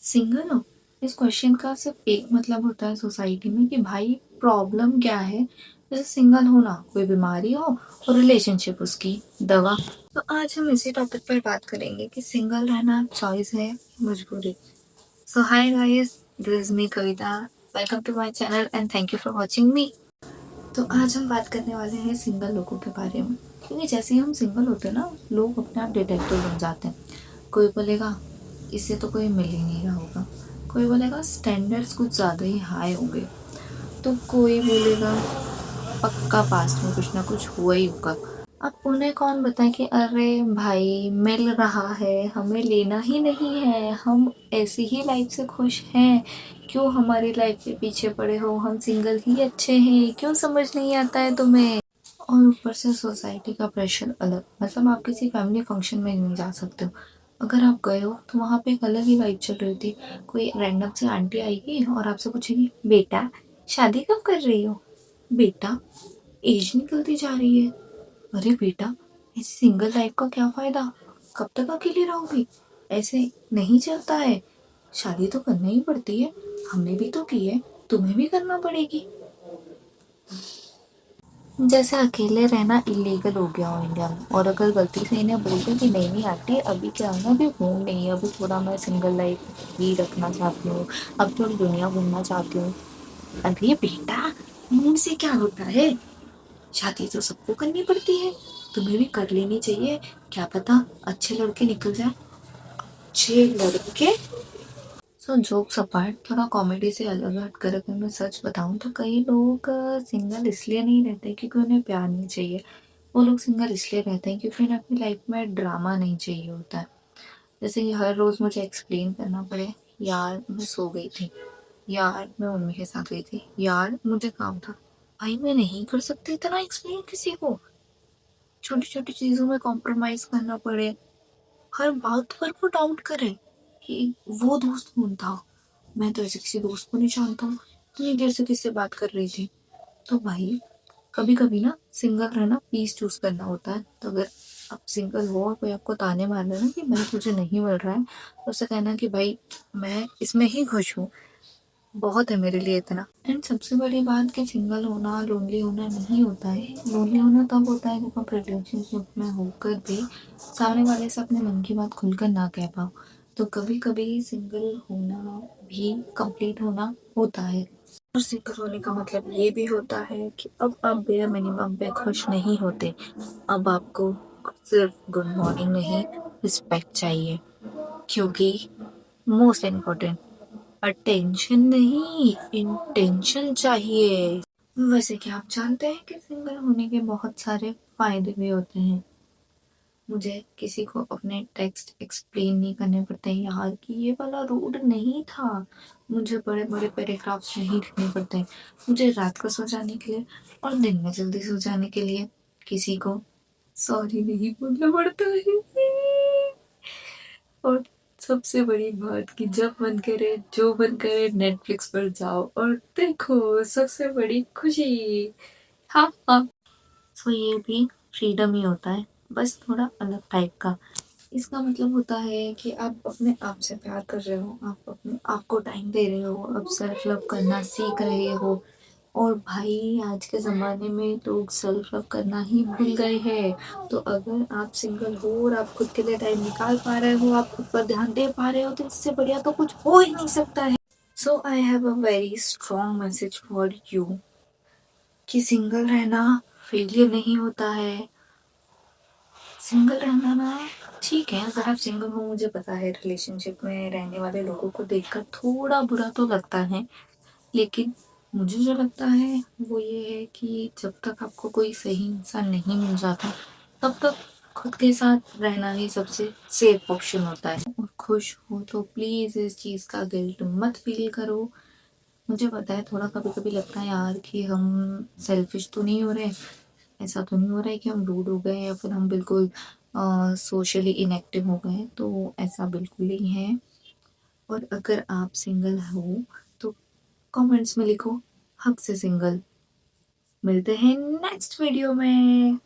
Single हो? इस question का सिर्फ एक मतलब होता है सोसाइटी में कि भाई प्रॉब्लम क्या है? जैसे सिंगल होना कोई बीमारी हो और रिलेशनशिप उसकी दवा। तो आज हम इसी टॉपिक पर बात करेंगे कि सिंगल रहना चॉइस है मजबूरी। So hi guys, this is me Kavita. Welcome to my channel and thank you for watching me. तो आज हम बात करने वाले हैं सिंगल लोगों के बारे में, क्योंकि जैसे ही हम सिंगल होते हैं ना, लोग अपने आप डिटेक्टिव बन जाते हैं। कोई बोलेगा इससे तो कोई मिल ही नहीं रहा होगा, कोई बोलेगा स्टैंडर्ड्स कुछ ज़्यादा ही हाई होंगे, तो कोई बोलेगा पक्का पास्ट में कुछ ना कुछ हुआ ही होगा। अब उन्हें कौन बताए कि अरे भाई मिल रहा है, हमें लेना ही नहीं है, हम ऐसी ही लाइफ से खुश हैं, क्यों हमारी लाइफ के पीछे पड़े हो, हम सिंगल ही अच्छे हैं, क्यों समझ नहीं आता है तुम्हें। और ऊपर से सोसाइटी का प्रेशर अलग, मतलब आप किसी फैमिली फंक्शन में नहीं जा सकते हो। अगर आप गए हो तो वहाँ पे एक अलग ही वाइब चल रही थी। कोई रैंडम से आंटी आएगी और आपसे पूछेगी बेटा शादी कब कर रही हो, बेटा एज निकलती जा रही है, अरे बेटा इस सिंगल लाइफ का क्या फायदा, कब तक अकेली रहोगी, ऐसे नहीं चलता है, शादी तो करना ही पड़ती है, हमने भी तो की है, तुम्हें भी करना पड़ेगी। जैसे अकेले रहना इलीगल हो गया हो इंडिया में, और अगर गलती से इन्हें बोल दे कि नहीं नहीं आंटी अभी क्या है ना, अभी हूँ नहीं, अभी थोड़ा मैं सिंगल लाइफ ही रखना चाहती हूँ, अब थोड़ी दुनिया घूमना चाहती हूँ। अरे बेटा मूड से क्या होता है, शादी तो सबको करनी पड़ती है, तुम्हें भी कर लेनी चाहिए, क्या पता अच्छे लड़के निकल जाए। अच्छे लड़के। सो जोक्स अपार्ट, थोड़ा कॉमेडी से अलग हटकर अगर मैं सच बताऊं तो कई लोग सिंगल इसलिए नहीं रहते क्योंकि उन्हें प्यार नहीं चाहिए। वो लोग सिंगल इसलिए रहते हैं क्योंकि उन्हें अपनी लाइफ में ड्रामा नहीं चाहिए होता है। जैसे कि हर रोज मुझे एक्सप्लेन करना पड़े, यार मैं सो गई थी, यार मैं मम्मी के साथ गई थी, यार मुझे काम था। भाई मैं नहीं कर सकती इतना एक्सप्लेन किसी को, छोटी छोटी चीजों में कॉम्प्रोमाइज करना पड़े, हर बात पर वो डाउट करे कि वो दोस्त कौन था, मैं तो ऐसे किसी दोस्त को नहीं जानता हूँ, इतनी देर से किससे बात कर रही थी। तो भाई कभी कभी ना सिंगल रहना पीस चूज करना होता है। तो अगर आप सिंगल हो और कोई आपको ताने मार रहा है ना कि भाई तुझे नहीं मिल रहा है, तो उससे कहना कि भाई मैं इसमें ही खुश हूँ, बहुत है मेरे लिए इतना। एंड सबसे बड़ी बात कि सिंगल होना लोनली होना नहीं होता है। लोनली होना तब होता है जब आप रिलेशनशिप में होकर भी सामने वाले से अपने मन की बात खुलकर ना कह पाओ। तो कभी कभी सिंगल होना भी कंप्लीट होना होता है। और सिंगल होने का मतलब ये भी होता है कि अब आप बेयर मिनिमम पे खुश नहीं होते, अब आपको सिर्फ गुड मॉर्निंग नहीं, रिस्पेक्ट चाहिए, क्योंकि मोस्ट इम्पोर्टेंट अटेंशन नहीं इंटेंशन चाहिए। वैसे क्या आप जानते हैं कि सिंगल होने के बहुत सारे फायदे भी होते हैं। मुझे किसी को अपने टेक्स्ट एक्सप्लेन नहीं करने पड़ते हैं यार कि ये वाला रूड नहीं था, मुझे बड़े बड़े पैराग्राफ्स नहीं लिखने पड़ते हैं। मुझे रात को सो जाने के लिए और दिन में जल्दी सो जाने के लिए किसी को सॉरी नहीं बोलना पड़ता है। और सबसे बड़ी बात कि जब मन करे जो मन करे नेटफ्लिक्स पर जाओ और देखो, सबसे बड़ी खुशी। हाँ हाँ। सो ये भी फ्रीडम ही होता है, बस थोड़ा अलग टाइप का। इसका मतलब होता है कि आप अपने आप से प्यार कर रहे हो, आप अपने आप को टाइम दे रहे हो, अब सेल्फ लव करना सीख रहे हो। और भाई आज के ज़माने में लोग सेल्फ लव करना ही भूल गए हैं। तो अगर आप सिंगल हो और आप खुद के लिए टाइम निकाल पा रहे हो, आप खुद पर ध्यान दे पा रहे हो, तो इससे बढ़िया तो कुछ हो ही नहीं सकता है। So I have a very strong message for you कि सिंगल रहना फेलियर नहीं होता है। सिंगल रहना ना ठीक है, अगर आप सिंगल हो, मुझे पता है रिलेशनशिप में रहने वाले लोगों को देखकर थोड़ा बुरा तो लगता है, लेकिन मुझे जो लगता है वो ये है कि जब तक आपको कोई सही इंसान नहीं मिल जाता, तब तक खुद के साथ रहना ही सबसे सेफ ऑप्शन होता है। और खुश हो तो प्लीज इस चीज का गिल्ट मत फील करो। मुझे पता है थोड़ा कभी कभी लगता है यार कि हम सेल्फिश तो नहीं हो रहे, ऐसा तो नहीं हो रहा है कि हम रूड हो गए या फिर हम बिल्कुल सोशली इनएक्टिव हो गए, तो ऐसा बिल्कुल नहीं है। और अगर आप सिंगल हो तो कमेंट्स में लिखो हक से सिंगल। मिलते हैं नेक्स्ट वीडियो में।